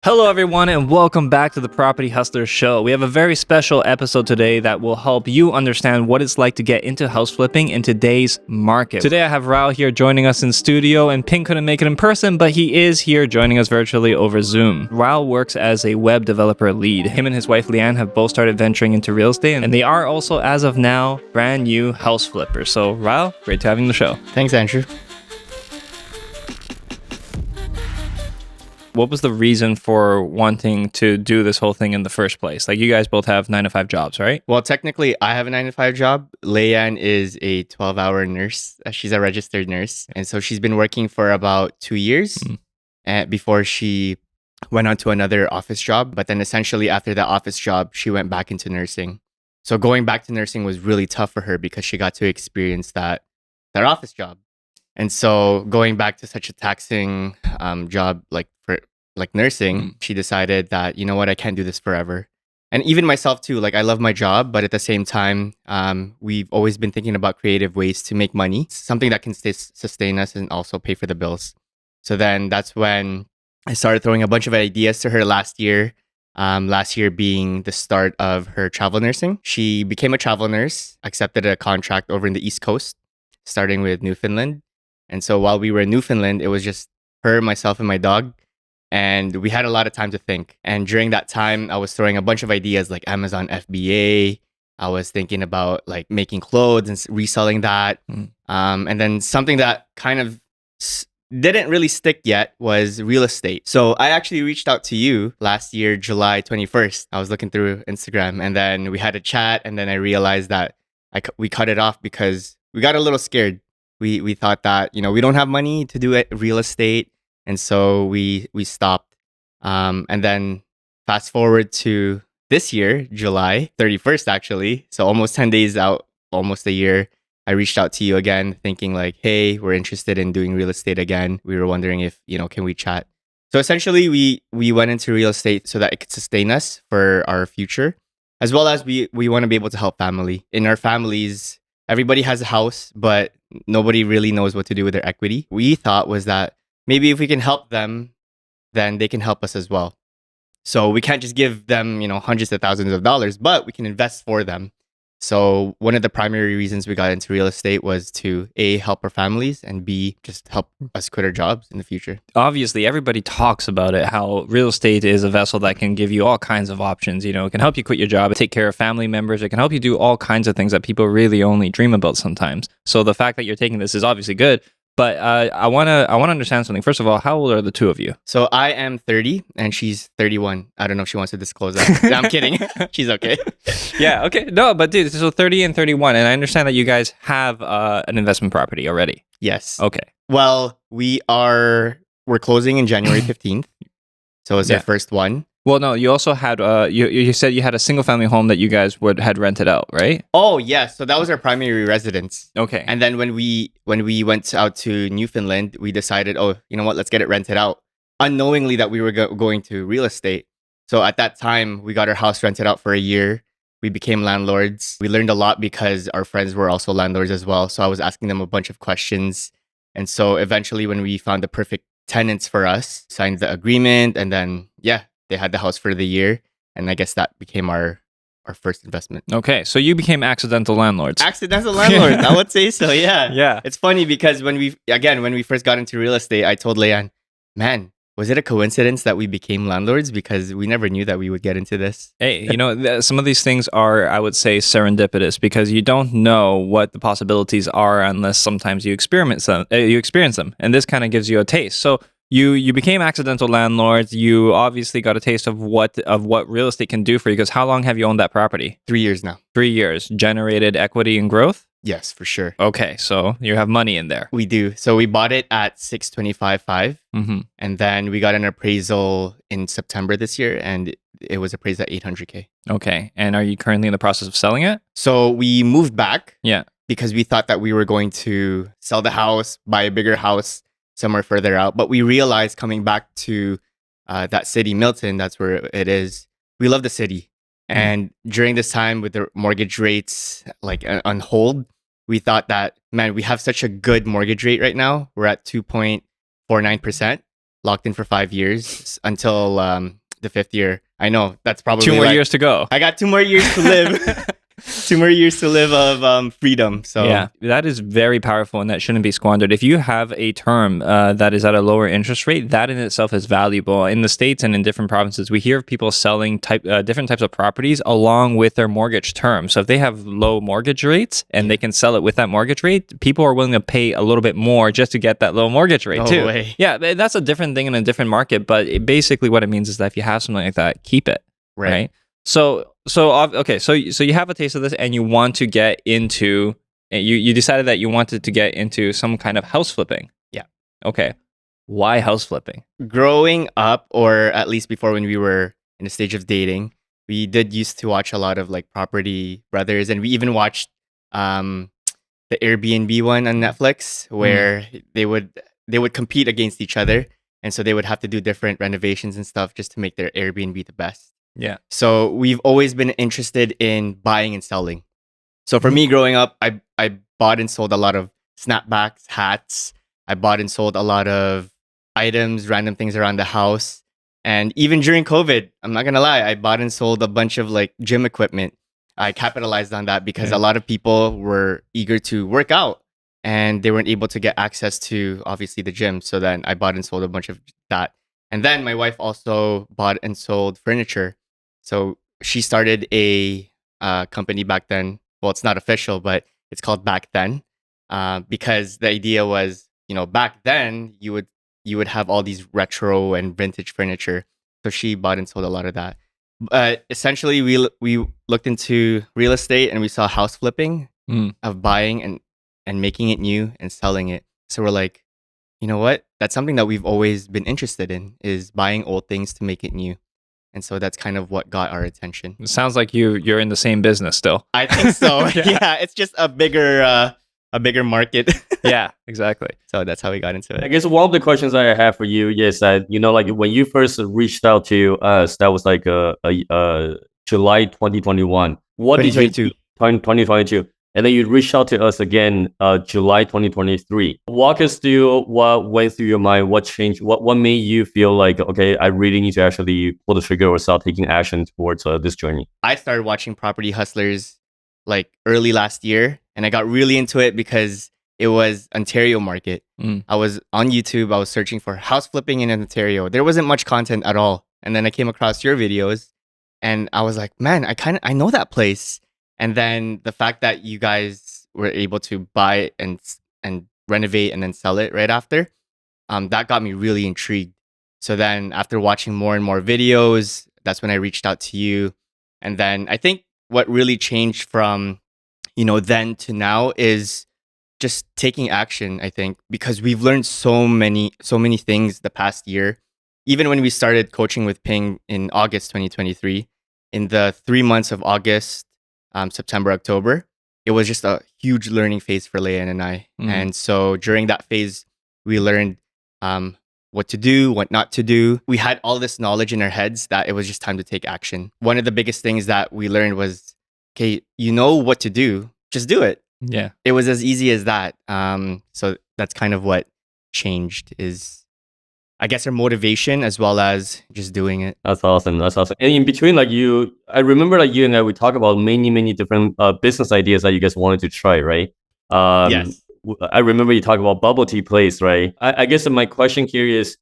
Hello, everyone, and welcome back to the Property Hustler Show. We have a very special episode today that will help you understand what it's like to get into house flipping in today's market. Today, I have Rao here joining us in studio, and Pink couldn't make it in person, but he is here joining us virtually over Zoom. Rao works as a web developer lead. Him and his wife, Leanne, have both started venturing into real estate, and they are also, as of now, brand new house flippers. So, Rao, great to have you on the show. Thanks, Andrew. What was the reason for wanting to do this whole thing in the first place? Like, you guys both have 9-to-5 jobs, right? Well, technically, I have a 9 to 5 job. Leanne is a 12-hour nurse. She's a registered nurse. And so she's been working for about 2 years before she went on to another office job. But then essentially after that office job, she went back into nursing. So going back to nursing was really tough for her because she got to experience that office job. And so going back to such a taxing job like nursing, she decided that, you know what, I can't do this forever. And even myself too, like I love my job, but at the same time, we've always been thinking about creative ways to make money, something that can sustain us and also pay for the bills. So then that's when I started throwing a bunch of ideas to her last year. Last year being the start of her travel nursing. She became a travel nurse, accepted a contract over in the East Coast, starting with Newfoundland. And so while we were in Newfoundland, it was just her, myself, and my dog. And we had a lot of time to think. And during that time, I was throwing a bunch of ideas like Amazon FBA. I was thinking about like making clothes and reselling that. And then something that kind of didn't really stick yet was real estate. So I actually reached out to you last year, July 21st. I was looking through Instagram and then we had a chat. And then I realized that we cut it off because we got a little scared. We thought that, we don't have money to do real estate. And so we stopped. And then fast forward to this year, July 31st, actually. So almost 10 days out, almost a year. I reached out to you again thinking like, hey, we're interested in doing real estate again. We were wondering if, can we chat? So essentially we went into real estate so that it could sustain us for our future, as well as we want to be able to help family. In our families, everybody has a house, but nobody really knows what to do with their equity. We thought was that maybe if we can help them, then they can help us as well. So we can't just give them, hundreds of thousands of dollars, but we can invest for them. So one of the primary reasons we got into real estate was to A, help our families, and B, just help us quit our jobs in the future. Obviously, everybody talks about it, how real estate is a vessel that can give you all kinds of options. It can help you quit your job, take care of family members. It can help you do all kinds of things that people really only dream about sometimes. So the fact that you're taking this is obviously good. But I want to understand something. First of all, how old are the two of you? So I am 30 and she's 31. I don't know if she wants to disclose that. No, I'm kidding. She's okay. Yeah, okay. No, but dude, so 30 and 31. And I understand that you guys have an investment property already. Yes. Okay. Well, we're closing in January 15th. So it's our first one. Well, no, you also had, you said you had a single family home that you guys had rented out, right? Oh, yes. So that was our primary residence. Okay. And then when we went out to Newfoundland, we decided, oh, you know what, let's get it rented out. Unknowingly that we were going to real estate. So at that time, we got our house rented out for a year. We became landlords. We learned a lot because our friends were also landlords as well. So I was asking them a bunch of questions. And so eventually when we found the perfect tenants for us, signed the agreement, and then, they had the house for the year. And I guess that became our first investment. Okay. So you became accidental landlords. Accidental landlords. I would say so. Yeah. Yeah. It's funny because when we first got into real estate, I told Leanne, man, was it a coincidence that we became landlords? Because we never knew that we would get into this. Hey, some of these things are, I would say, serendipitous because you don't know what the possibilities are unless sometimes you experience them. And this kind of gives you a taste. So you became accidental landlords. You obviously got a taste of what real estate can do for you. Because how long have you owned that property? 3 years now. 3 years. Generated equity and growth? Yes, for sure. Okay, so you have money in there. We do. So we bought it at 625.5, and then we got an appraisal in September this year, and it was appraised at 800K. Okay, and are you currently in the process of selling it? So we moved back. Yeah. Because we thought that we were going to sell the house, buy a bigger house somewhere further out. But we realized coming back to that city, Milton, that's where it is. We love the city. And during this time with the mortgage rates like on hold, we thought that, man, we have such a good mortgage rate right now. We're at 2.49%. locked in for 5 years until the fifth year. I know that's probably 2 more like, years to go. I got 2 more years to live. 2 more years to live of freedom. So Yeah, that is very powerful and that shouldn't be squandered. If you have a term that is at a lower interest rate, that in itself is valuable. In the States and in different provinces, we hear of people selling different types of properties along with their mortgage term. So if they have low mortgage rates and they can sell it with that mortgage rate, people are willing to pay a little bit more just to get that low mortgage rate No too. way. Yeah, that's a different thing in a different market. But basically what it means is that if you have something like that, keep it. Right. So you have a taste of this and you want to get into, you decided that you wanted to get into some kind of house flipping. Yeah. Okay. Why house flipping? Growing up, or at least before when we were in the stage of dating, we did used to watch a lot of like Property Brothers, and we even watched the Airbnb one on Netflix where they would compete against each other, and so they would have to do different renovations and stuff just to make their Airbnb the best. Yeah. So we've always been interested in buying and selling. So for me growing up, I bought and sold a lot of snapbacks, hats. I bought and sold a lot of items, random things around the house. And even during COVID, I'm not gonna lie, I bought and sold a bunch of like gym equipment. I capitalized on that because a lot of people were eager to work out and they weren't able to get access to obviously the gym. So then I bought and sold a bunch of that. And then my wife also bought and sold furniture. So she started a company back then. Well, it's not official, but it's called Back Then, because the idea was, back then you would have all these retro and vintage furniture. So she bought and sold a lot of that. But essentially, we looked into real estate and we saw house flipping of buying and making it new and selling it. So we're like, you know what? That's something that we've always been interested in, is buying old things to make it new. And so that's kind of what got our attention. It sounds like you're in the same business still. I think so. Yeah, it's just a bigger market. Yeah, exactly. So that's how we got into I it. guess one of the questions I have for you is that, like when you first reached out to us, that was like July 2021. What did you 2022. 2022? And then you reached out to us again, July 2023. Walk us through what went through your mind, what changed, what made you feel like, okay, I really need to actually pull the trigger or start taking action towards this journey. I started watching Property Hustlers like early last year, and I got really into it because it was Ontario market. I was on YouTube, I was searching for house flipping in Ontario. There wasn't much content at all. And then I came across your videos and I was like, man, I know that place. And then the fact that you guys were able to buy and renovate and then sell it right after, that got me really intrigued. So then after watching more and more videos, that's when I reached out to you. And then I think what really changed from, then to now is just taking action, I think, because we've learned so many things the past year. Even when we started coaching with Ping in August 2023, in the 3 months of August, September, October, it was just a huge learning phase for Leanne and I. And so during that phase, we learned what to do, what not to do. We had all this knowledge in our heads that it was just time to take action. One of the biggest things that we learned was, okay, you know what to do, just do it. Yeah. It was as easy as that. So that's kind of what changed, is I guess our motivation as well as just doing it. That's awesome. And in between, like I remember like you and I, we talk about many different business ideas that you guys wanted to try, right? Yes. I remember you talked about bubble tea place, right? I guess my question here is,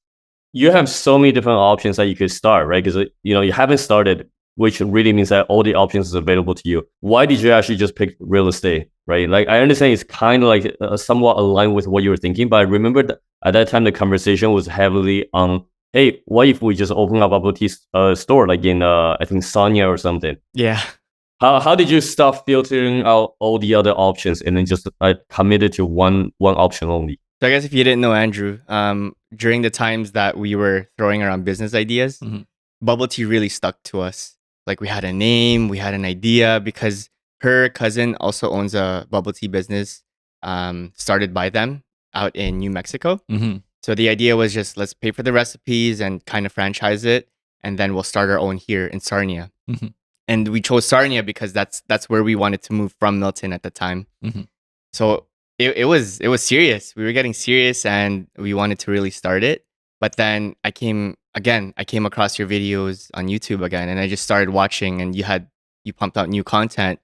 you have so many different options that you could start, right? Because you haven't started, which really means that all the options is available to you. Why did you actually just pick real estate, right? Like I understand it's kind of like somewhat aligned with what you were thinking, but I remember that at that time the conversation was heavily on, hey, what if we just open up a bubble tea store like in I think Sonia or something? Yeah. How did you stop filtering out all the other options and then just committed to one option only? So I guess if you didn't know Andrew, during the times that we were throwing around business ideas, bubble tea really stuck to us. Like we had a name, we had an idea, because her cousin also owns a bubble tea business started by them out in New Mexico. So the idea was just, let's pay for the recipes and kind of franchise it, and then we'll start our own here in Sarnia. And we chose Sarnia because that's where we wanted to move from Milton at the time. So it was serious. We were getting serious and we wanted to really start it. But then I came across your videos on YouTube again, and I just started watching, and you pumped out new content.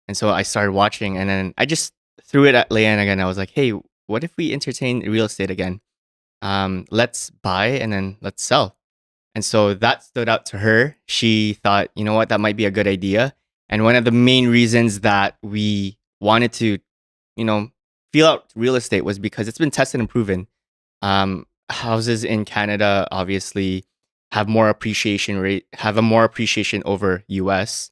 And so I started watching, and then I just threw it at Leanne again. I was like, hey, what if we entertain real estate again? Let's buy and then let's sell. And so that stood out to her. She thought, you know what, that might be a good idea. And one of the main reasons that we wanted to, feel out real estate was because it's been tested and proven. Houses in Canada obviously have a more appreciation over US.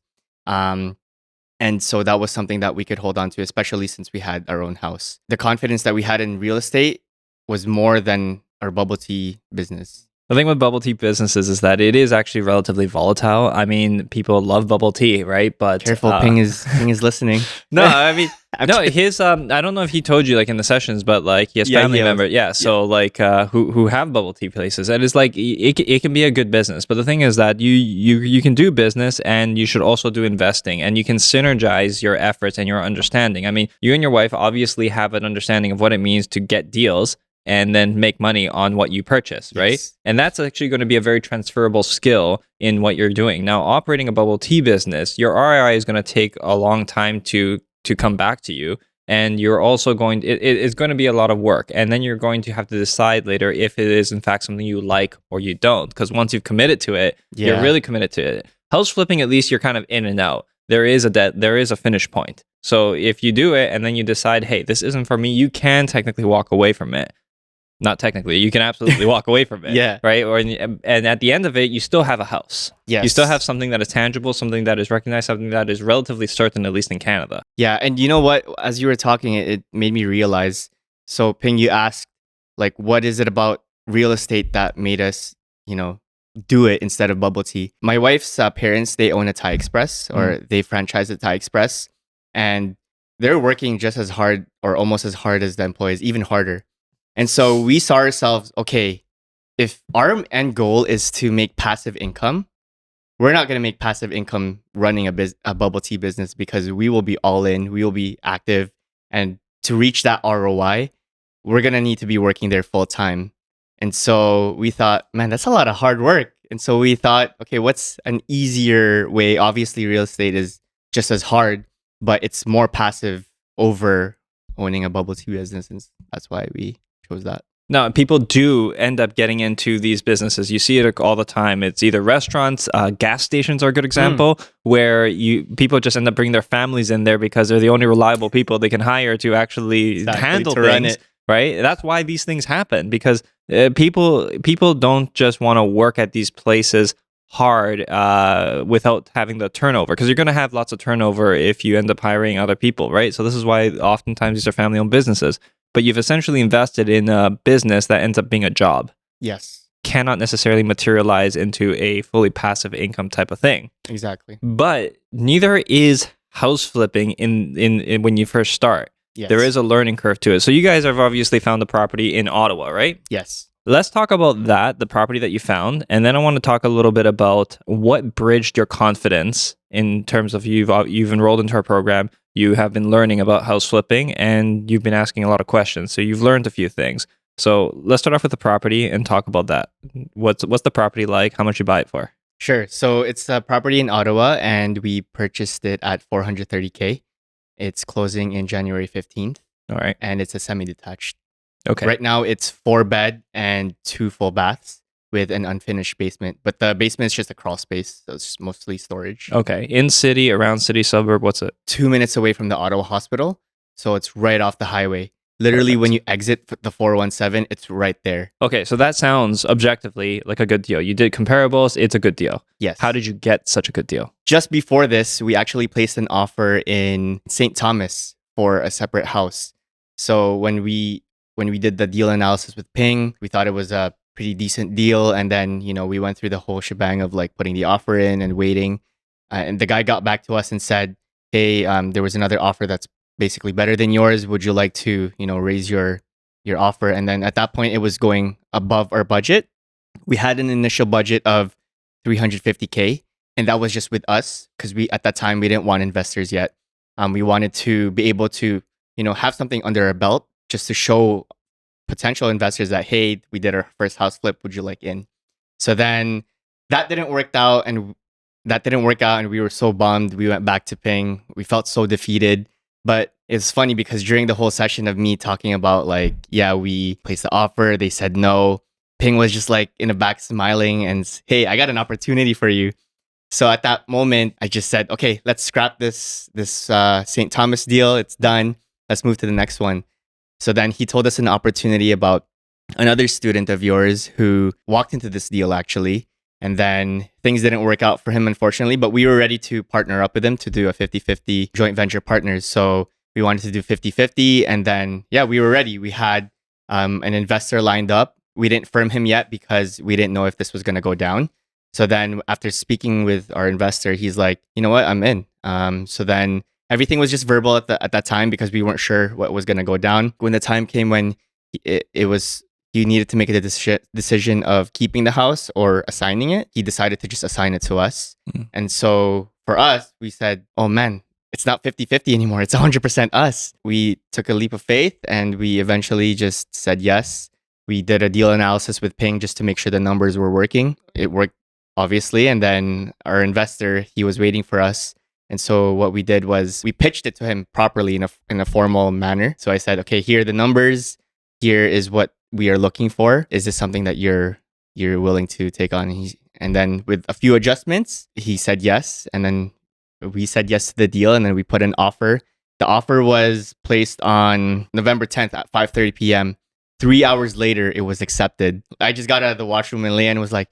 And so that was something that we could hold on to, especially since we had our own house. The confidence that we had in real estate was more than our bubble tea business. The thing with bubble tea businesses is that it is actually relatively volatile. I mean, people love bubble tea, right? But careful, Ping is listening. No, I mean, no, kidding. his I don't know if he told you like in the sessions, but like he has family members, so like who have bubble tea places, and it's like it can be a good business. But the thing is that you can do business and you should also do investing, and you can synergize your efforts and your understanding. I mean, you and your wife obviously have an understanding of what it means to get deals and then make money on what you purchase, right? Yes. And that's actually going to be a very transferable skill in what you're doing. Now, operating a bubble tea business, your ROI is going to take a long time to come back to you. And you're also it's going to be a lot of work. And then you're going to have to decide later if it is in fact something you like or you don't. Because once you've committed to it, you're really committed to it. House flipping, at least you're kind of in and out. There is a finish point. So if you do it and then you decide, hey, this isn't for me, you can technically walk away from it. Not technically, you can absolutely walk away from it. Yeah. Right. And at the end of it, you still have a house. Yes. You still have something that is tangible, something that is recognized, something that is relatively certain, at least in Canada. Yeah. And you know what? As you were talking, it made me realize. So, Ping, you asked, like, what is it about real estate that made us, do it instead of bubble tea? My wife's parents, they own a Thai Express, or they franchise a Thai Express, and they're working just as hard or almost as hard as the employees, even harder. And so we saw ourselves, okay, if our end goal is to make passive income, we're not going to make passive income running a bubble tea business, because we will be all in, we will be active. And to reach that ROI, we're going to need to be working there full time. And so we thought, man, that's a lot of hard work. And so we thought, okay, what's an easier way? Obviously, real estate is just as hard, but it's more passive over owning a bubble tea business. And that's why we chose that. No, people do end up getting into these businesses. You see it all the time. It's either restaurants, gas stations are a good example, where people just end up bringing their families in there because they're the only reliable people they can hire to actually handle things. Run it. Right? That's why these things happen, because people don't just want to work at these places hard without having the turnover, because you're going to have lots of turnover if you end up hiring other people, right? So this is why oftentimes these are family-owned businesses. But you've essentially invested in a business that ends up being a job. Yes. Cannot necessarily materialize into a fully passive income type of thing. Exactly. But neither is house flipping in when you first start. Yes. There is a learning curve to it. So you guys have obviously found the property in Ottawa, right? Yes. Let's talk about the property that you found. And then I want to talk a little bit about what bridged your confidence in terms of you've enrolled into our program. You have been learning about house flipping, and you've been asking a lot of questions. So you've learned a few things. So let's start off with the property and talk about that. What's the property like? How much you buy it for? Sure. So it's a property in Ottawa, and we purchased it at $430K. It's closing in January 15th. All right. And it's a semi-detached. Okay. Right now it's 4 bed and 2 full baths with an unfinished basement. But the basement is just a crawl space, so it's mostly storage. Okay. In city, around city, suburb, what's it? 2 minutes away from the Ottawa Hospital. So it's right off the highway. Literally, Perfect. When you exit the 417, it's right there. Okay, so that sounds objectively like a good deal. You did comparables, it's a good deal. Yes. How did you get such a good deal? Just before this, we actually placed an offer in St. Thomas for a separate house. So when we did the deal analysis with Ping, we thought it was a pretty decent deal. And then, we went through the whole shebang of like putting the offer in and waiting. And the guy got back to us and said, hey, there was another offer that's basically better than yours. Would you like to, raise your offer? And then at that point, it was going above our budget. We had an initial budget of $350K, and that was just with us, because at that time we didn't want investors yet. We wanted to be able to, have something under our belt just to show potential investors that, hey, we did our first house flip. Would you like in? So then that didn't work out, and we were so bummed. We went back to Ping. We felt so defeated. But it's funny because during the whole session of me talking about like, yeah, we placed the offer, they said no. Ping was just like in the back smiling and, hey, I got an opportunity for you. So at that moment, I just said, okay, let's scrap this St. Thomas deal. It's done. Let's move to the next one. So then he told us an opportunity about another student of yours who walked into this deal actually. And then things didn't work out for him, unfortunately, but we were ready to partner up with him to do a 50-50 joint venture partners. So we wanted to do 50-50. And then, yeah, we were ready. We had an investor lined up. We didn't firm him yet because we didn't know if this was going to go down. So then after speaking with our investor, he's like, you know what, I'm in. So then everything was just verbal at that time because we weren't sure what was going to go down. When the time came when he needed to make a decision of keeping the house or assigning it, he decided to just assign it to us. And so for us, we said, oh man, it's not 50-50 anymore. It's 100% us. We took a leap of faith and we eventually just said yes. We did a deal analysis with Ping just to make sure the numbers were working. It worked, obviously. And then our investor, he was waiting for us. And so what we did was we pitched it to him properly in a formal manner. So I said, okay, here are the numbers. Here is what we are looking for. Is this something that you're willing to take on? And then with a few adjustments, he said yes. And then we said yes to the deal. And then we put an offer. The offer was placed on November 10th at 5:30 p.m. 3 hours later, it was accepted. I just got out of the washroom and Leanne was like,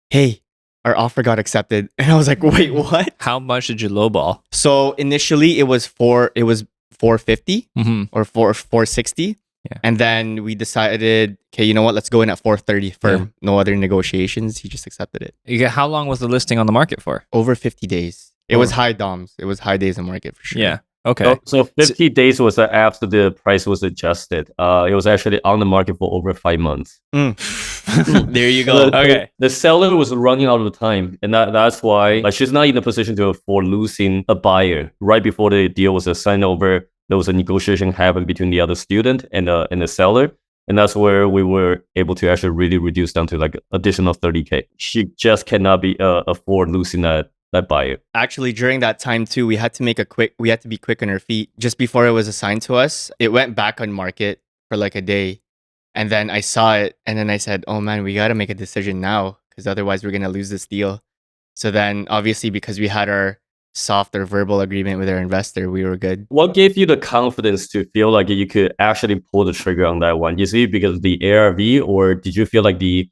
hey, our offer got accepted. And I was like, wait, what? How much did you lowball? So initially it was 450 or 460. Yeah. And then we decided, okay, you know what? Let's go in at 430 firm. Yeah. No other negotiations. He just accepted it. How long was the listing on the market for? Over 50 days. It was high DOMs. It was high days in market for sure. Yeah. Okay. So 50 days was after the price was adjusted. It was actually on the market for over 5 months. There you go. Okay. The seller was running out of time, and that's why she's not in a position to afford losing a buyer. Right before the deal was signed over, there was a negotiation happened between the other student and the seller. And that's where we were able to actually really reduce down to like additional 30K. She just cannot afford losing that buyer. Actually, during that time too, we had to be quick on our feet. Just before it was assigned to us, it went back on market for like a day. And then I saw it and then I said, oh man, we got to make a decision now because otherwise we're going to lose this deal. So then obviously because we had our soft or verbal agreement with our investor, we were good. What gave you the confidence to feel like you could actually pull the trigger on that one? Is it because of the ARV, or did you feel like the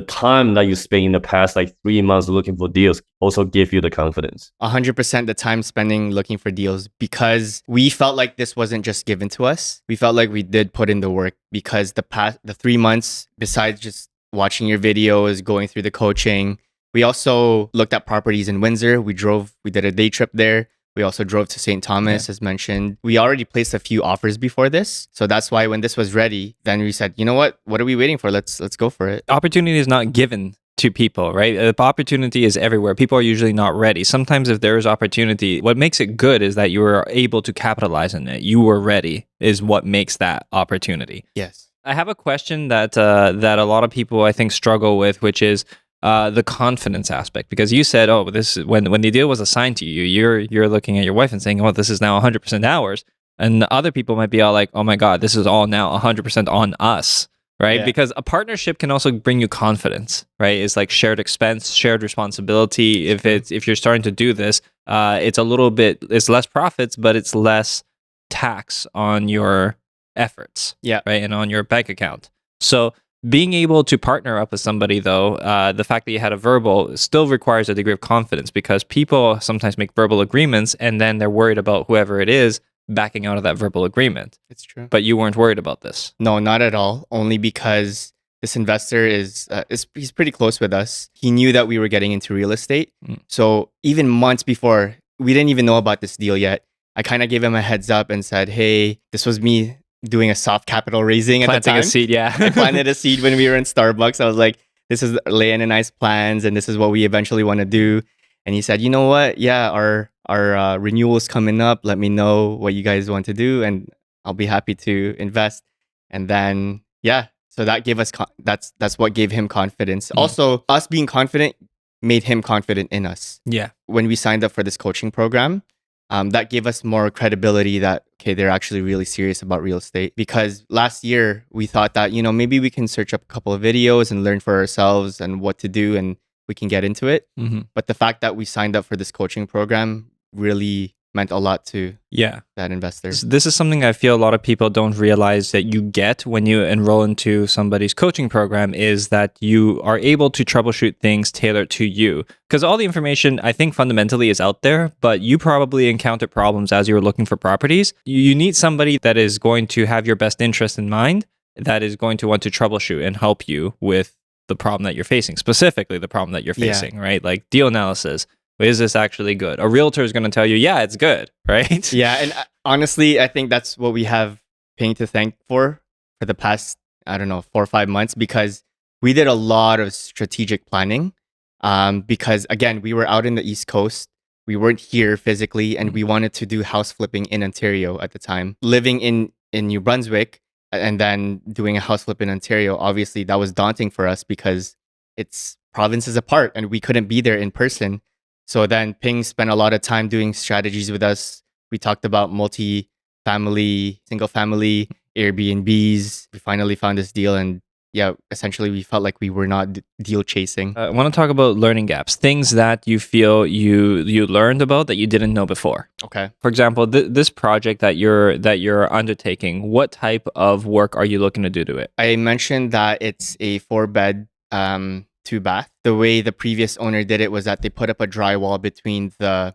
time that you spent in the past like 3 months looking for deals also gave you the confidence? 100% the time spending looking for deals, because we felt like this wasn't just given to us. We felt like we did put in the work, because the 3 months, besides just watching your videos, going through the coaching, we also looked at properties in Windsor. We did a day trip there. We also drove to St. Thomas, as mentioned. We already placed a few offers before this. So that's why when this was ready, then we said, you know what? What are we waiting for? Let's go for it. Opportunity is not given to people, right? The opportunity is everywhere. People are usually not ready. Sometimes if there is opportunity, what makes it good is that you were able to capitalize on it. You were ready is what makes that opportunity. Yes. I have a question that a lot of people I think struggle with, which is the confidence aspect, because you said, oh, this is when the deal was assigned to you, you're looking at your wife and saying, oh, this is now 100% ours. And other people might be all like, oh my God, this is all now 100% on us, right? Yeah. Because a partnership can also bring you confidence, right? It's like shared expense, shared responsibility. If you're starting to do this, it's less profits, but it's less tax on your efforts, right? And on your bank account. So being able to partner up with somebody, though, the fact that you had a verbal still requires a degree of confidence, because people sometimes make verbal agreements and then they're worried about whoever it is backing out of that verbal agreement. It's true. But you weren't worried about this. No, not at all. Only because this investor he's pretty close with us. He knew that we were getting into real estate. So even months before, we didn't even know about this deal yet. I kind of gave him a heads up and said, hey, this was me doing a soft capital raising at the time. Planting a seed, yeah. I planted a seed when we were in Starbucks. I was like, this is Leanne and I's plans, and this is what we eventually want to do. And he said, you know what? Yeah, our renewal's coming up. Let me know what you guys want to do, and I'll be happy to invest. And then yeah, so that gave us that's what gave him confidence. Mhm. Also, us being confident made him confident in us. Yeah. When we signed up for this coaching program, that gave us more credibility that okay, they're actually really serious about real estate. Because last year we thought that maybe we can search up a couple of videos and learn for ourselves and what to do, and we can get into it. Hmm. But the fact that we signed up for this coaching program really meant a lot to Yeah. that investor. This is something I feel a lot of people don't realize that you get when you enroll into somebody's coaching program, is that you are able to troubleshoot things tailored to you. Because all the information, I think, fundamentally is out there, but you probably encountered problems as you were looking for properties. You need somebody that is going to have your best interest in mind, that is going to want to troubleshoot and help you with the problem that you're facing, specifically the problem that you're Yeah. facing, right? Like deal analysis. Is this actually good? A realtor is going to tell you, yeah, it's good, right? Yeah, and honestly, I think that's what we have Ping to thank for the past, I don't know, 4 or 5 months, because we did a lot of strategic planning. Because again, we were out in the East Coast, we weren't here physically, and we wanted to do house flipping in Ontario at the time. Living in New Brunswick and then doing a house flip in Ontario, obviously that was daunting for us because it's provinces apart and we couldn't be there in person. So then Ping spent a lot of time doing strategies with us. We talked about multi-family, single family, Airbnbs. We finally found this deal, and yeah, essentially we felt like we were not deal chasing. I want to talk about learning gaps, things that you feel you learned about that you didn't know before. Okay. For example, this project that you're undertaking, what type of work are you looking to do to it? I mentioned that it's a 4-bed, 2-bath. The way the previous owner did it was that they put up a drywall between the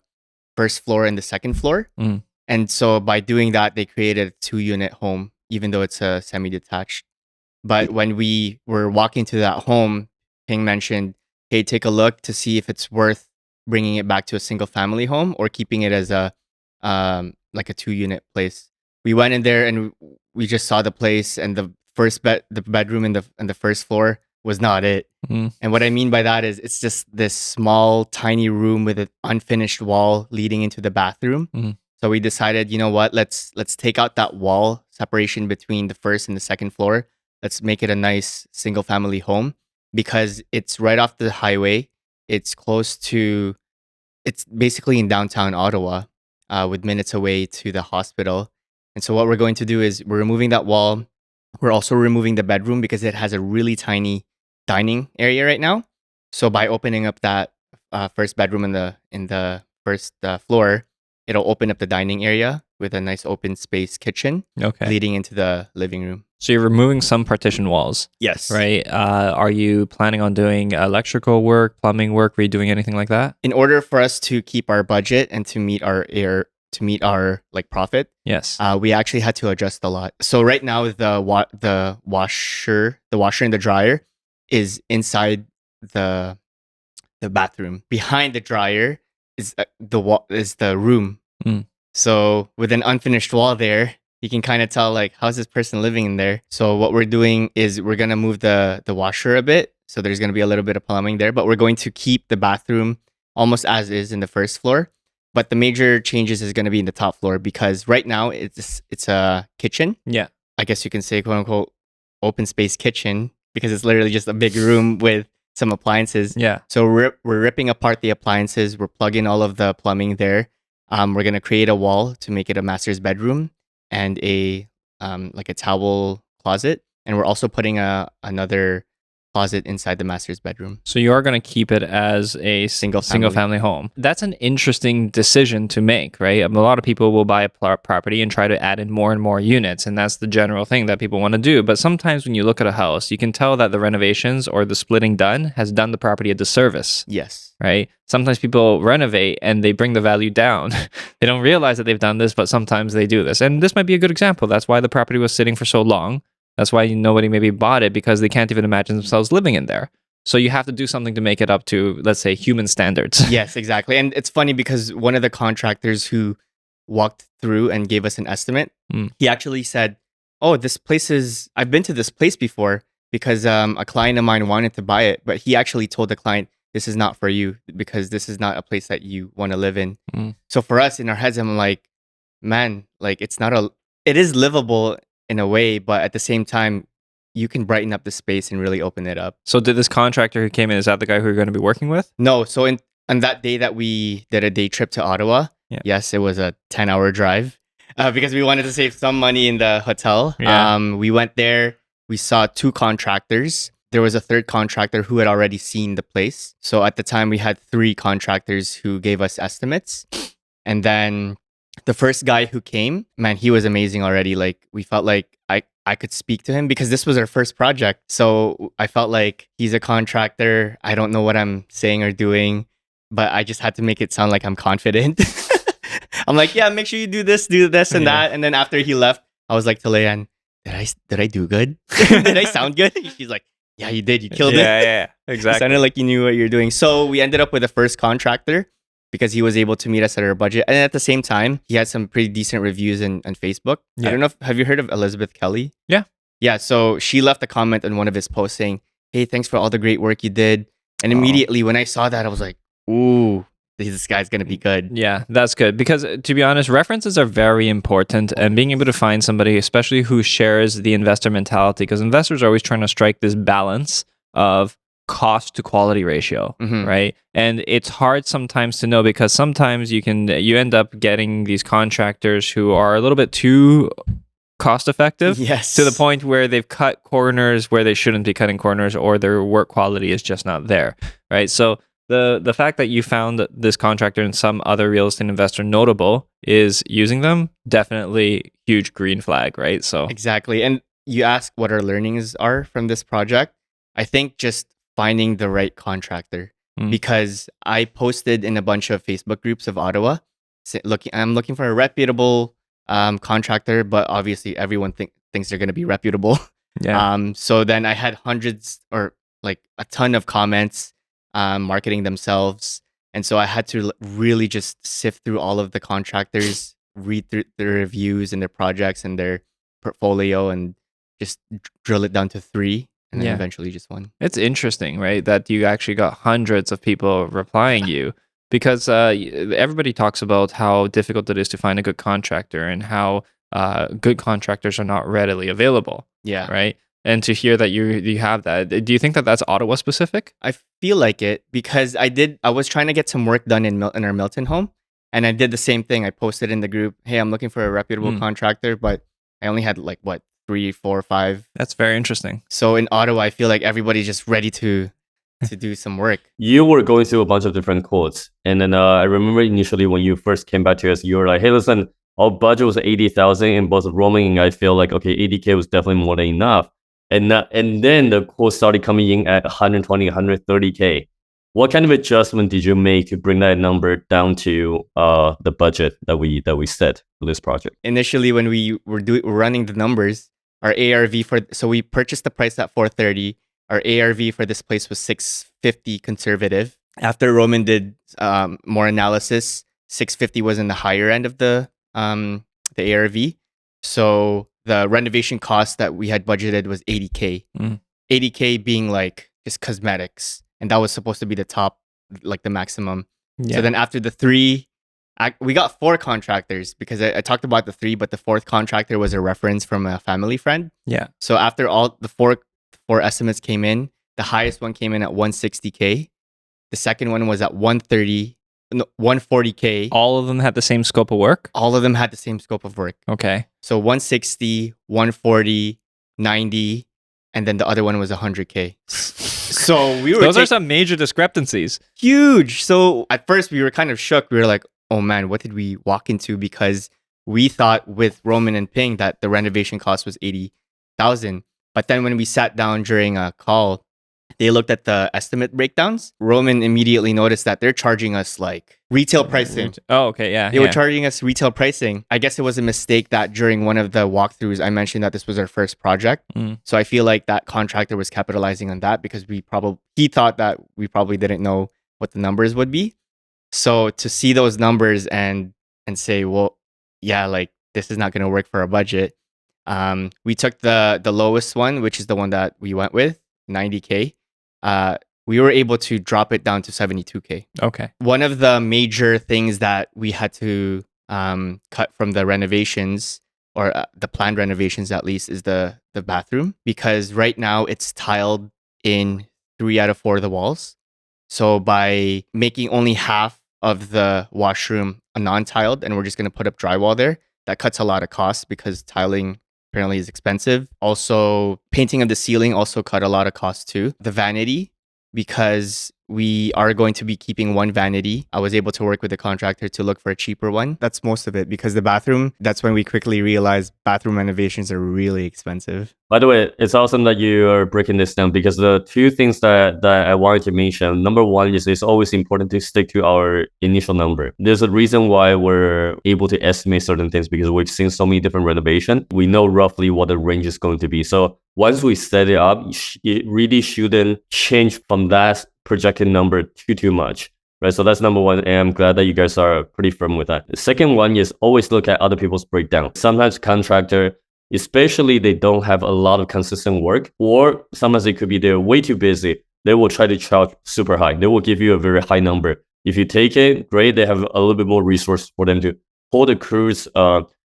first floor and the second floor. Mm. And so by doing that, they created a 2-unit home, even though it's a semi-detached. But when we were walking to that home, Ping mentioned, hey, take a look to see if it's worth bringing it back to a single family home or keeping it as a like a 2-unit place. We went in there and we just saw the place, and the bedroom in the first floor was not it. Mm. And what I mean by that is it's just this small, tiny room with an unfinished wall leading into the bathroom. Mhm. So we decided, you know what, let's take out that wall separation between the first and the second floor. Let's make it a nice single family home because it's right off the highway. It's it's basically in downtown Ottawa, with minutes away to the hospital. And so what we're going to do is we're removing that wall. We're also removing the bedroom because it has a really tiny dining area right now. So by opening up that first bedroom in the first floor, it'll open up the dining area with a nice open space kitchen Okay. leading into the living room. So you're removing some partition walls, Yes. right? Are you planning on doing electrical work, plumbing work? Are you doing anything like that? In order for us to keep our budget and to meet our like profit, Yes. we actually had to adjust a lot. So right now the washer and the dryer is inside the bathroom. Behind the dryer is the room. Mm. So with an unfinished wall there, you can kind of tell like how's this person living in there. So what we're doing is we're gonna move the washer a bit. So there's gonna be a little bit of plumbing there, but we're going to keep the bathroom almost as is in the first floor. But the major changes is gonna be in the top floor because right now it's a kitchen. Yeah. I guess you can say quote unquote open space kitchen because it's literally just a big room with some appliances. Yeah. So we're ripping apart the appliances. We're plugging all of the plumbing there. We're gonna create a wall to make it a master's bedroom and a like a towel closet, and we're also putting another closet inside the master's bedroom. So you are going to keep it as a Single family home. That's an interesting decision to make, right? A lot of people will buy a property and try to add in more and more units, and that's the general thing that people want to do. But sometimes when you look at a house, you can tell that the renovations or the splitting done has done the property a disservice. Yes. Right? Sometimes people renovate and they bring the value down. They don't realize that they've done this, but sometimes they do this. And this might be a good example. That's why the property was sitting for so long. That's why nobody maybe bought it, because they can't even imagine themselves living in there. So you have to do something to make it up to, let's say, human standards. Yes, exactly. And it's funny because one of the contractors who walked through and gave us an estimate, he actually said, oh, I've been to this place before because a client of mine wanted to buy it. But he actually told the client, this is not for you because this is not a place that you want to live in. So for us in our heads, I'm like, man, like it is livable in a way, but at the same time, you can brighten up the space and really open it up. So did this contractor who came in, is that the guy who you're going to be working with? No, so on that day that we did a day trip to Ottawa, Yeah. yes, it was a 10-hour drive because we wanted to save some money in the hotel. Yeah. We went there. We saw 2 contractors. There was a third contractor who had already seen the place. So at the time, we had 3 contractors who gave us estimates. And then the first guy who came, man, he was amazing already. Like, we felt like I could speak to him because this was our first project. So I felt like he's a contractor. I don't know what I'm saying or doing, but I just had to make it sound like I'm confident. I'm like, yeah, make sure you do this, and that. And then after he left, I was like to Leanne, did I do good? Did I sound good? She's like, yeah, you did. You killed it. Yeah, It exactly. sounded like you knew what you're doing. So we ended up with the first contractor because he was able to meet us at our budget. And at the same time, he had some pretty decent reviews on Facebook. Yeah. I don't know have you heard of Elizabeth Kelly? Yeah. Yeah. So she left a comment on one of his posts saying, hey, thanks for all the great work you did. And immediately when I saw that, I was like, ooh, this guy's going to be good. Yeah, that's good. Because to be honest, references are very important, and being able to find somebody, especially who shares the investor mentality, because investors are always trying to strike this balance of cost to quality ratio, right? And it's hard sometimes to know because sometimes you end up getting these contractors who are a little bit too cost effective, yes, to the point where they've cut corners where they shouldn't be cutting corners, or their work quality is just not there, right? So the fact that you found this contractor and some other real estate investor notable is using them, definitely huge green flag, right? So exactly. And you ask what our learnings are from this project. I think just finding the right contractor, because I posted in a bunch of Facebook groups of Ottawa, I'm looking for a reputable contractor, but obviously everyone thinks they're going to be reputable. yeah, So then I had hundreds or like a ton of comments marketing themselves. And so I had to really just sift through all of the contractors, read through their reviews and their projects and their portfolio, and just drill it down to 3, and then eventually just 1. It's interesting, right? That you actually got hundreds of people replying you, because everybody talks about how difficult it is to find a good contractor and how good contractors are not readily available. Yeah. Right. And to hear that you have that, do you think that that's Ottawa specific? I feel like it because I was trying to get some work done in our Milton home, and I did the same thing. I posted in the group, hey, I'm looking for a reputable contractor, but I only had like 3, 4, 5. That's very interesting. So in Ottawa, I feel like everybody's just ready to do some work. You were going through a bunch of different quotes, and then I remember initially when you first came back to us, you were like, hey, listen, our budget was 80,000, and both Roman and I feel like, okay, 80K was definitely more than enough. And then the quote started coming in at 120, 130K. What kind of adjustment did you make to bring that number down to the budget that we set for this project? Initially, when we were running the numbers, our ARV so we purchased the price at 430. Our ARV for this place was 650 conservative. After Roman did more analysis, 650 was in the higher end of the ARV. So the renovation cost that we had budgeted was 80K. 80K being like just cosmetics. And that was supposed to be the top, like the maximum. Yeah. So then after the 3, we got 4 contractors because I talked about the 3, but the 4th contractor was a reference from a family friend. Yeah. So after all the four estimates came in, the highest one came in at 160K. The second one was at 140K. All of them had the same scope of work? All of them had the same scope of work. Okay. So 160, 140, 90, and then the other one was 100K. So we were Those are some major discrepancies. Huge. So at first we were kind of shook. We were like, oh man, what did we walk into? Because we thought with Roman and Ping that the renovation cost was 80,000. But then when we sat down during a call, they looked at the estimate breakdowns. Roman immediately noticed that they're charging us like retail pricing. Oh, okay. Yeah. They were charging us retail pricing. I guess it was a mistake that during one of the walkthroughs, I mentioned that this was our first project. So I feel like that contractor was capitalizing on that because he thought that we probably didn't know what the numbers would be. So to see those numbers and say, well, yeah, like this is not going to work for our budget. We took the lowest one, which is the one that we went with, 90K. We were able to drop it down to 72K. Okay. One of the major things that we had to cut from the renovations or the planned renovations at least, is the bathroom, because right now it's tiled in 3 out of 4 of the walls. So by making only half of the washroom a non-tiled, and we're just going to put up drywall there, that cuts a lot of costs because tiling apparently is expensive. Also, painting of the ceiling also cut a lot of costs too. The vanity, because we are going to be keeping one vanity, I was able to work with the contractor to look for a cheaper one. That's most of it, because the bathroom, that's when we quickly realized bathroom renovations are really expensive. By the way, it's awesome that you are breaking this down, because the two things that I wanted to mention, number one is it's always important to stick to our initial number. There's a reason why we're able to estimate certain things, because we've seen so many different renovations. We know roughly what the range is going to be. So once we set it up, it really shouldn't change from that projected number too much. Right, so that's number one, and I'm glad that you guys are pretty firm with that. The second one is always look at other people's breakdown. Sometimes contractor, especially they don't have a lot of consistent work, or sometimes it could be they're way too busy. They will try to charge super high. They will give you a very high number. If you take it, great. They have a little bit more resource for them to hold the crews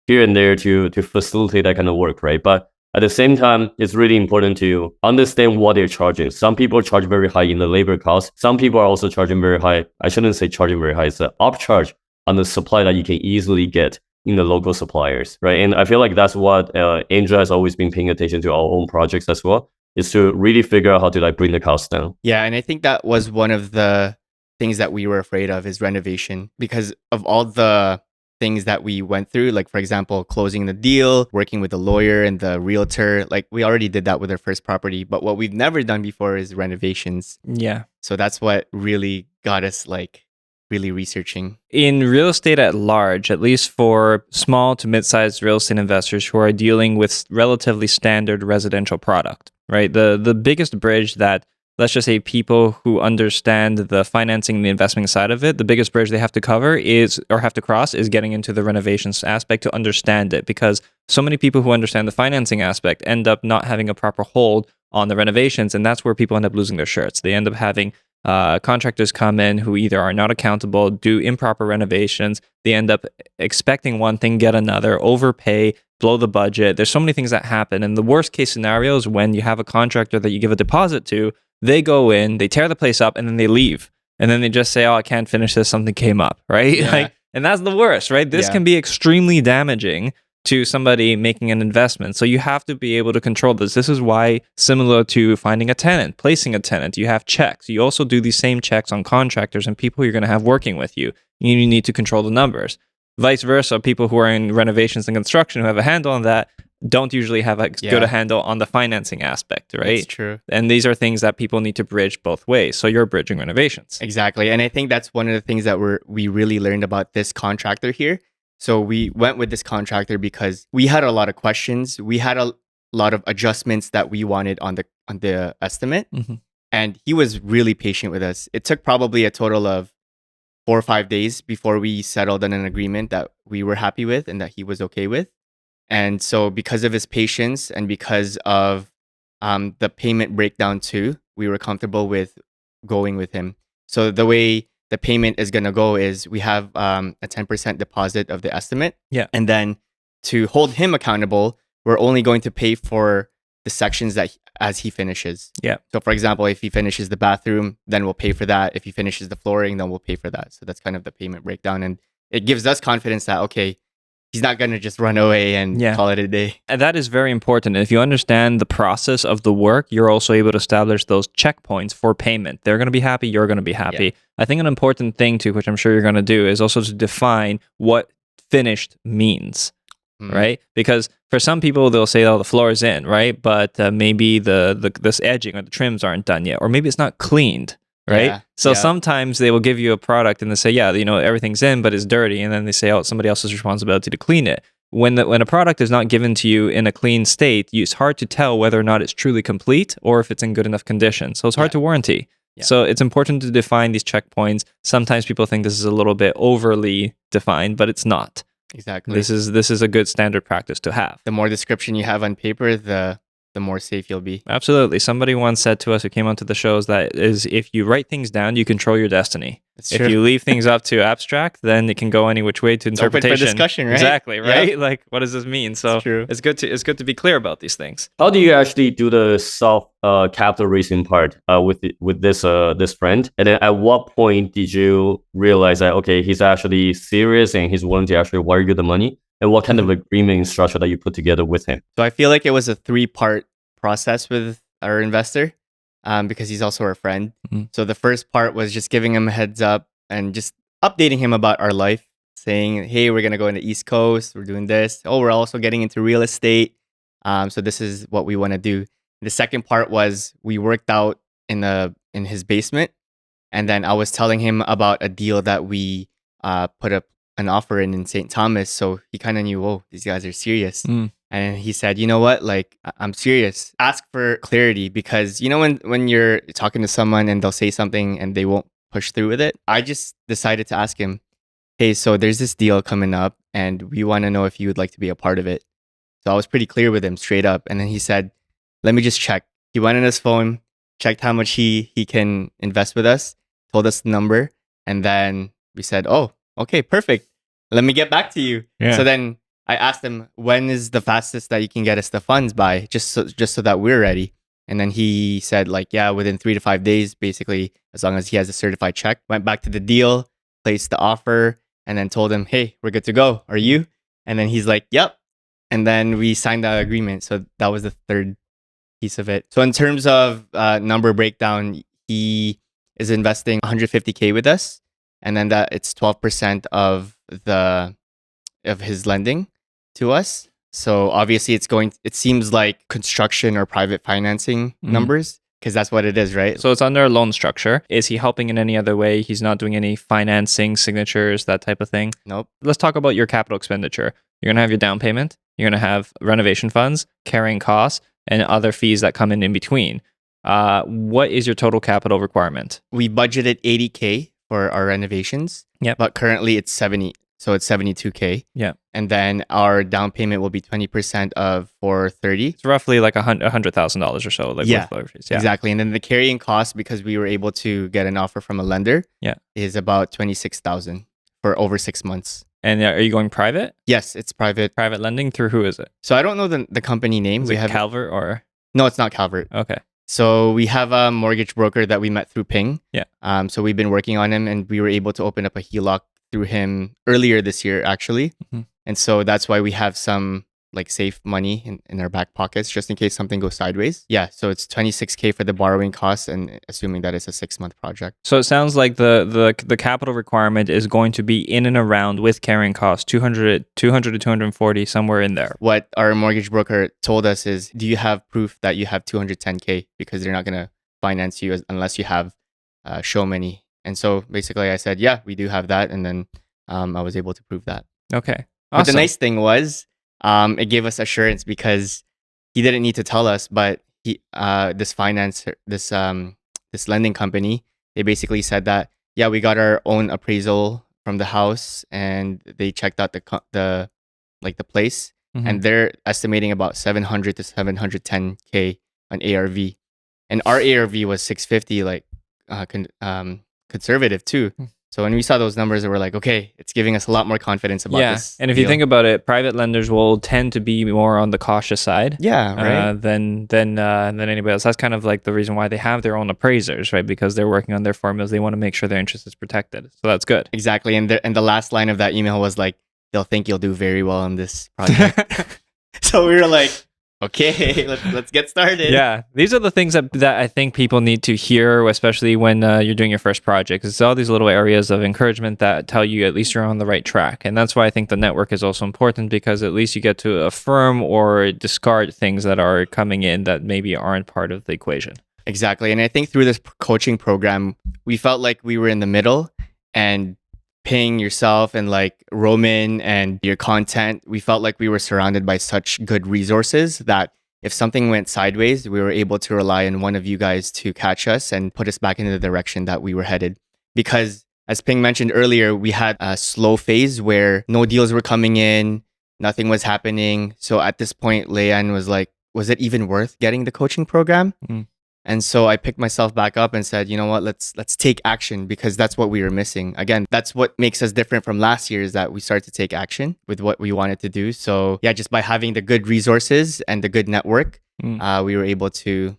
here and there to facilitate that kind of work, right? But at the same time, it's really important to understand what they're charging. Some people charge very high in the labor cost. Some people are also charging very high. I shouldn't say charging very high. It's an upcharge on the supply that you can easily get in the local suppliers, right? And I feel like that's what Angel has always been paying attention to our own projects as well, is to really figure out how to like bring the cost down. Yeah, and I think that was one of the things that we were afraid of, is renovation, because of all the things that we went through, like for example, closing the deal, working with the lawyer and the realtor. Like we already did that with our first property, but what we've never done before is renovations. Yeah. So that's what really got us like really researching. In real estate at large, at least for small to mid-sized real estate investors who are dealing with relatively standard residential product, right? The biggest bridge that, let's just say, people who understand the financing and the investment side of it, the biggest bridge they have to cover is, or have to cross, is getting into the renovations aspect to understand it. Because so many people who understand the financing aspect end up not having a proper hold on the renovations, and that's where people end up losing their shirts. They end up having contractors come in who either are not accountable, do improper renovations. They end up expecting one thing, get another, overpay, blow the budget. There's so many things that happen. And the worst case scenario is when you have a contractor that you give a deposit to, they go in, they tear the place up, and then they leave. And then they just say, oh, I can't finish this, something came up, right? Yeah. And that's the worst, right? This can be extremely damaging to somebody making an investment. So you have to be able to control this. This is why, similar to finding a tenant, placing a tenant, you have checks. You also do these same checks on contractors and people you're going to have working with you. You need to control the numbers. Vice versa, people who are in renovations and construction who have a handle on that don't usually have a good handle on the financing aspect, right? That's true. And these are things that people need to bridge both ways. So you're bridging renovations. Exactly. And I think that's one of the things that we really learned about this contractor here. So we went with this contractor because we had a lot of questions. We had a lot of adjustments that we wanted on the estimate. Mm-hmm. And he was really patient with us. It took probably a total of 4 or 5 days before we settled on an agreement that we were happy with and that he was okay with. And so because of his patience and because of the payment breakdown too, we were comfortable with going with him. So the way the payment is going to go is we have a 10% deposit of the estimate. Yeah. And then to hold him accountable, we're only going to pay for the sections that as he finishes. Yeah. So for example, if he finishes the bathroom, then we'll pay for that. If he finishes the flooring, then we'll pay for that. So that's kind of the payment breakdown. And it gives us confidence that, okay, he's not going to just run away and call it a day. And that is very important. If you understand the process of the work, you're also able to establish those checkpoints for payment. They're going to be happy. You're going to be happy. Yeah. I think an important thing too, which I'm sure you're going to do, is also to define what finished means, right? Because for some people, they'll say, oh, the floor is in, right? But maybe this edging or the trims aren't done yet. Or maybe it's not cleaned. Right. Yeah, so sometimes they will give you a product and they say, yeah, everything's in, but it's dirty. And then they say, oh, it's somebody else's responsibility to clean it. When a product is not given to you in a clean state, it's hard to tell whether or not it's truly complete or if it's in good enough condition. So it's hard to warranty. Yeah. So it's important to define these checkpoints. Sometimes people think this is a little bit overly defined, but it's not. Exactly. This is a good standard practice to have. The more description you have on paper, the more safe you'll be. Absolutely. Somebody once said to us who came onto the shows that is, if you write things down, you control your destiny. It's If true. you leave things up to abstract, then it can go any which way to It's open interpretation. for discussion, right? Exactly, right? Yep. Like, what does this mean? So It's true. it's good to be clear about these things. How do you actually do the self capital raising part with this friend? And then at what point did you realize that okay, he's actually serious and he's willing to actually wire you the money? And what kind of agreement and structure that you put together with him? So I feel like it was a 3-part process with our investor, because he's also our friend. Mhm. So the first part was just giving him a heads up and just updating him about our life, saying, "Hey, we're gonna go in the East Coast. We're doing this. Oh, we're also getting into real estate. So this is what we want to do." The second part was we worked out in his basement, and then I was telling him about a deal that we put up an offer in St. Thomas. So he kind of knew, oh, these guys are serious. Mm. And he said, you know what? Like, I'm serious. Ask for clarity, because you know when you're talking to someone and they'll say something and they won't push through with it. I just decided to ask him, hey, so there's this deal coming up and we want to know if you would like to be a part of it. So I was pretty clear with him straight up. And then he said, let me just check. He went on his phone, checked how much he can invest with us, told us the number, and then we said, oh, okay, perfect. Let me get back to you. Yeah. So then I asked him, when is the fastest that you can get us the funds by, just so that we're ready. And then he said, like, yeah, within 3 to 5 days, basically, as long as he has a certified check. Went back to the deal, placed the offer, and then told him, hey, we're good to go. Are you? And then he's like, yep. And then we signed the agreement. So that was the third piece of it. So in terms of number breakdown, he is investing 150K with us, and then that it's 12% of his lending to us. So obviously it seems like construction or private financing numbers, because that's what it is, right? So it's under a loan structure. Is he helping in any other way? He's not doing any financing, signatures, that type of thing? Nope. Let's talk about your capital expenditure. You're going to have your down payment. You're going to have renovation funds, carrying costs, and other fees that come in between. What is your total capital requirement? We budgeted 80K for our renovations. Yep. But currently it's 70. So it's 72K. Yeah. And then our down payment will be 20% of 430. It's roughly like $100,000 or so. Like Yeah, with fees. Yeah. Exactly. And then the carrying cost, because we were able to get an offer from a lender, Yeah. is about 26,000 for over 6 months. And are you going private? Yes, it's private. Private lending through who is it? So I don't know the company name. Is it Calvert or? No, it's not Calvert. Okay. So we have a mortgage broker that we met through Ping. Yeah. So we've been working on him, and we were able to open up a HELOC through him earlier this year, actually. Mm-hmm. And so that's why we have some like safe money in our back pockets, just in case something goes sideways. Yeah. So it's 26K for the borrowing costs, and assuming that it's a 6-month project. So it sounds like the capital requirement is going to be in and around, with carrying costs, 200 to 240, somewhere in there. What our mortgage broker told us is, do you have proof that you have 210K? Because they're not going to finance you unless you have show money. And so basically I said, yeah, we do have that. And then I was able to prove that. Okay. But Awesome. the nice thing was, it gave us assurance, because he didn't need to tell us, but this lending company, they basically said that, yeah, we got our own appraisal from the house, and they checked out the place, Mhm. and they're estimating about 700 to 710K on ARV, and our ARV was 650, like conservative too. So when we saw those numbers, we were like, okay, it's giving us a lot more confidence about this. And if you think about it, private lenders will tend to be more on the cautious side. Yeah, right. Than anybody else. That's kind of like the reason why they have their own appraisers, right? Because they're working on their formulas. They want to make sure their interest is protected. So that's good. Exactly. And the last line of that email was like, they'll think you'll do very well on this project. So we were like, okay, let's get started. Yeah, these are the things that I think people need to hear, especially when you're doing your first project. It's all these little areas of encouragement that tell you at least you're on the right track. And that's why I think the network is also important, because at least you get to affirm or discard things that are coming in that maybe aren't part of the equation. Exactly. And I think through this coaching program, we felt like we were in the middle, and Ping, yourself, and like Roman and your content, we felt like we were surrounded by such good resources that if something went sideways, we were able to rely on one of you guys to catch us and put us back in the direction that we were headed. Because as Ping mentioned earlier, we had a slow phase where no deals were coming in, nothing was happening. So at this point, Leanne was like, was it even worth getting the coaching program? And so I picked myself back up and said, you know what, let's take action, because that's what we were missing. Again, that's what makes us different from last year, is that we started to take action with what we wanted to do. So yeah, just by having the good resources and the good network, we were able to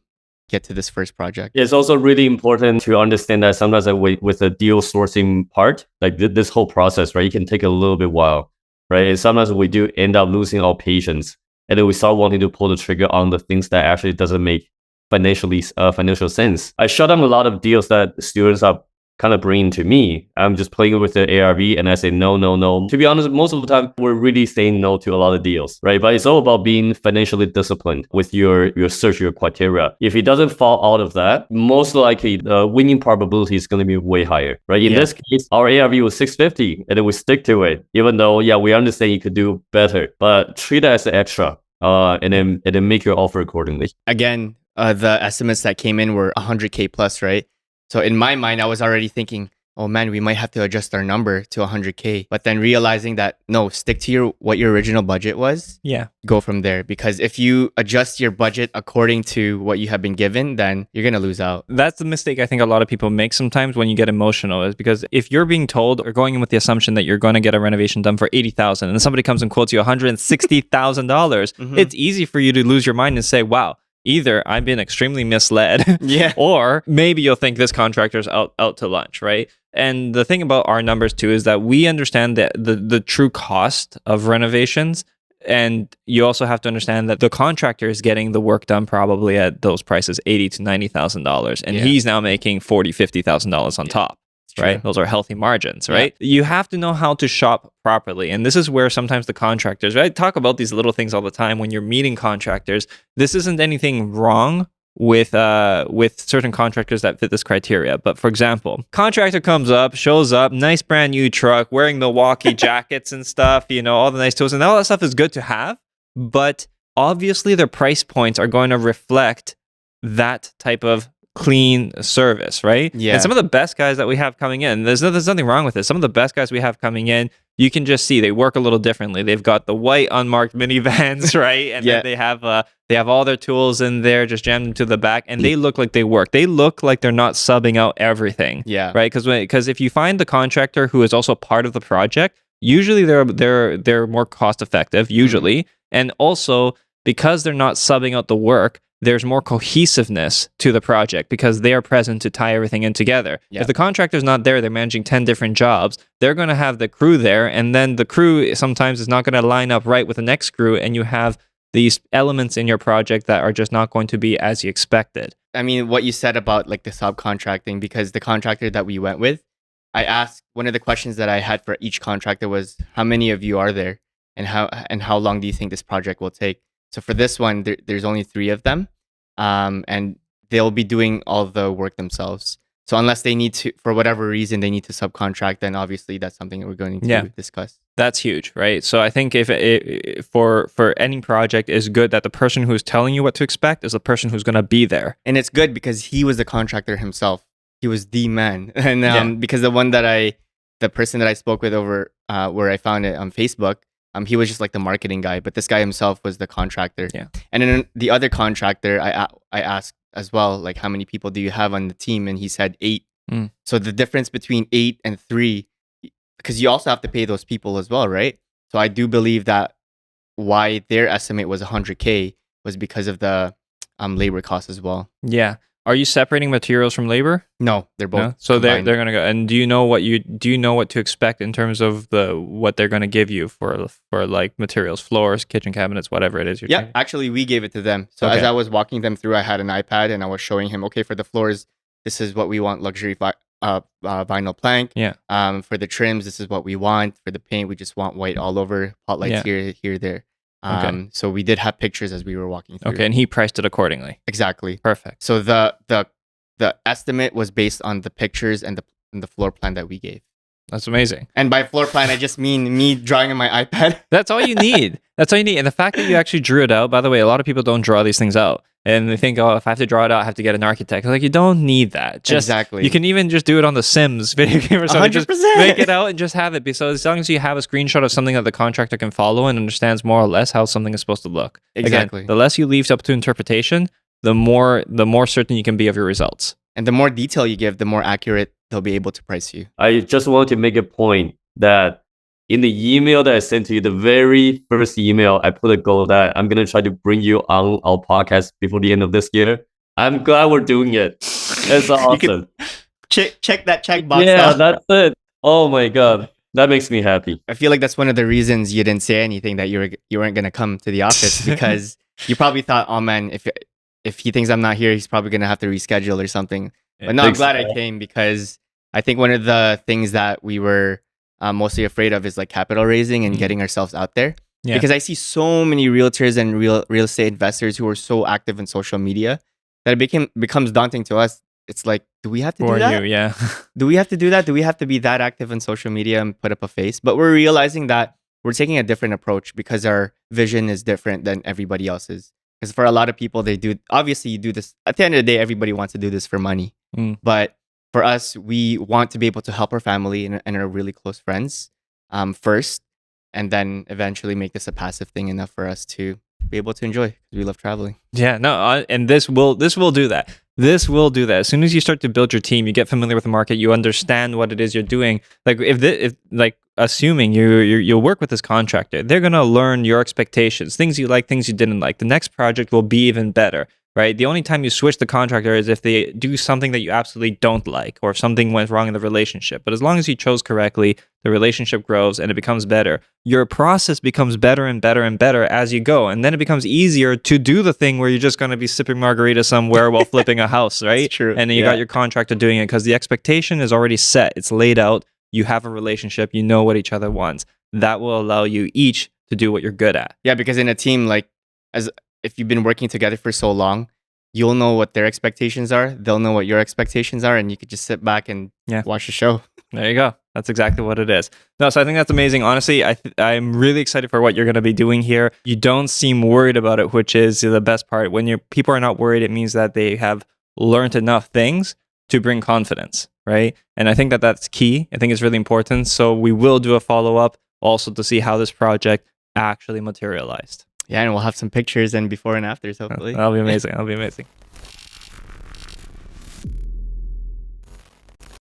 get to this first project. It's also really important to understand that sometimes with the deal sourcing part, like this whole process, right, it can take a little bit while, right? And sometimes we do end up losing our patience, and then we start wanting to pull the trigger on the things that actually doesn't make financial sense. I shut down a lot of deals that students are kind of bringing to me. I'm just playing with the ARV and I say no, no, no. To be honest, most of the time we're really saying no to a lot of deals, right? But it's all about being financially disciplined with your search, your criteria. If it doesn't fall out of that, most likely the winning probability is going to be way higher, right? In this case, our ARV was 650 and then we stick to it, even though, yeah, we understand you could do better, but treat it as an extra and then make your offer accordingly. Again, the estimates that came in were 100K plus, right? So in my mind, I was already thinking, oh man, we might have to adjust our number to 100K. But then realizing that, no, stick to what your original budget was. Yeah. Go from there. Because if you adjust your budget according to what you have been given, then you're going to lose out. That's the mistake I think a lot of people make sometimes when you get emotional, is because if you're being told or going in with the assumption that you're going to get a renovation done for $80,000 and then somebody comes and quotes you $160,000, it's easy for you to lose your mind and say, wow, either I've been extremely misled, or maybe you'll think this contractor's out to lunch, right? And the thing about our numbers too is that we understand that the true cost of renovations, and you also have to understand that the contractor is getting the work done probably at those prices, $80,000 to $90,000, and he's now making $40,000, $50,000 on top. Right? Those are healthy margins, right? You have to know how to shop properly. And this is where sometimes the contractors, right? Talk about these little things all the time when you're meeting contractors. This isn't anything wrong with certain contractors that fit this criteria. But for example, contractor comes up, shows up, nice brand new truck, wearing Milwaukee jackets and stuff, you know, all the nice tools, and all that stuff is good to have. But obviously their price points are going to reflect that type of clean service, right? Yeah. And some of the best guys that we have coming in, there's nothing wrong with this. Some of the best guys we have coming in, you can just see they work a little differently. They've got the white unmarked minivans, right? And then they have all their tools in there, just jammed into the back, and they look like they work. They look like they're not subbing out everything. Yeah. Right? Because if you find the contractor who is also part of the project, usually they're more cost effective, usually. And also because they're not subbing out the work, there's more cohesiveness to the project because they are present to tie everything in together. Yeah. If the contractor's not there, they're managing 10 different jobs, they're going to have the crew there, and then the crew sometimes is not going to line up right with the next crew, and you have these elements in your project that are just not going to be as you expected. I mean, what you said about like the subcontracting, because the contractor that we went with, I asked, one of the questions that I had for each contractor was, how many of you are there, and how long do you think this project will take? So for this one, there's only 3 of them, and they'll be doing all the work themselves. So unless they need to, for whatever reason, they need to subcontract, then obviously that's something that we're going to discuss. That's huge, right? So I think if for any project, it's good that the person who's telling you what to expect is the person who's going to be there. And it's good because he was the contractor himself. He was the man. And because the person that I spoke with over where I found it on Facebook, he was just like the marketing guy, but this guy himself was the contractor. Yeah. And then the other contractor, I asked as well, like, how many people do you have on the team? And he said 8. So the difference between 8 and 3, because you also have to pay those people as well, right? So I do believe that why their estimate was 100K was because of the labor costs as well. Yeah. Are you separating materials from labor? No, they're both. No? So they're gonna go. And do you know what to expect in terms of what they're gonna give you for like materials, floors, kitchen cabinets, whatever it is you're taking? Actually we gave it to them. So as I was walking them through, I had an iPad and I was showing him, okay, for the floors, this is what we want, luxury vinyl plank. Yeah. For the trims, this is what we want. For the paint, we just want white all over, pot lights here, there. So we did have pictures as we were walking through. Okay, and he priced it accordingly. Exactly. Perfect. So the estimate was based on the pictures and the floor plan that we gave. That's amazing. And by floor plan, I just mean me drawing on my iPad. That's all you need. That's all you need. And the fact that you actually drew it out, by the way, a lot of people don't draw these things out. And they think, oh, if I have to draw it out, I have to get an architect. Like, you don't need that. Exactly. You can even just do it on the Sims video game or something. 100%. Just make it out and just have it. So as long as you have a screenshot of something that the contractor can follow and understands more or less how something is supposed to look. Exactly. Again, the less you leave up to interpretation, the more certain you can be of your results. And the more detail you give, the more accurate they'll be able to price you. I just want to make a point that in the email that I sent to you, the very first email, I put a goal that I'm going to try to bring you on our podcast before the end of this year. I'm glad we're doing it. That's awesome. Check that checkbox. Yeah, that's it. Oh my God. That makes me happy. I feel like that's one of the reasons you didn't say anything, that you weren't going to come to the office, because you probably thought, oh man, if he thinks I'm not here, he's probably going to have to reschedule or something. But no, I'm glad I came, because I think one of the things that we were mostly afraid of is like capital raising and getting ourselves out there. Yeah. Because I see so many realtors and real estate investors who are so active in social media that it becomes daunting to us. It's like, do we have to do that? Yeah. Do we have to do that? Do we have to be that active in social media and put up a face? But we're realizing that we're taking a different approach because our vision is different than everybody else's. Because for a lot of people, obviously you do this. At the end of the day, everybody wants to do this for money. But for us, we want to be able to help our family and our really close friends first, and then eventually make this a passive thing enough for us to be able to enjoy, because we love traveling. Yeah, no, and this will do that. This will do that. As soon as you start to build your team, you get familiar with the market, you understand what it is you're doing. Like if assuming you'll work with this contractor, they're gonna learn your expectations, things you like, things you didn't like. The next project will be even better, right? The only time you switch the contractor is if they do something that you absolutely don't like, or if something went wrong in the relationship. But as long as you chose correctly, the relationship grows and it becomes better. Your process becomes better and better and better as you go. And then it becomes easier to do the thing where you're just going to be sipping margarita somewhere while flipping a house, right? That's true. And then you got your contractor doing it because the expectation is already set. It's laid out. You have a relationship. You know what each other wants. That will allow you each to do what you're good at. Yeah, because in a team, like, if you've been working together for so long, you'll know what their expectations are. They'll know what your expectations are. And you could just sit back and watch the show. There you go. That's exactly what it is. No, so I think that's amazing. Honestly, I'm really excited for what you're going to be doing here. You don't seem worried about it, which is the best part. When people are not worried, it means that they have learned enough things to bring confidence, right? And I think that that's key. I think it's really important. So we will do a follow-up also to see how this project actually materialized. Yeah, and we'll have some pictures and before and afters, hopefully. That'll be amazing. That'll be amazing.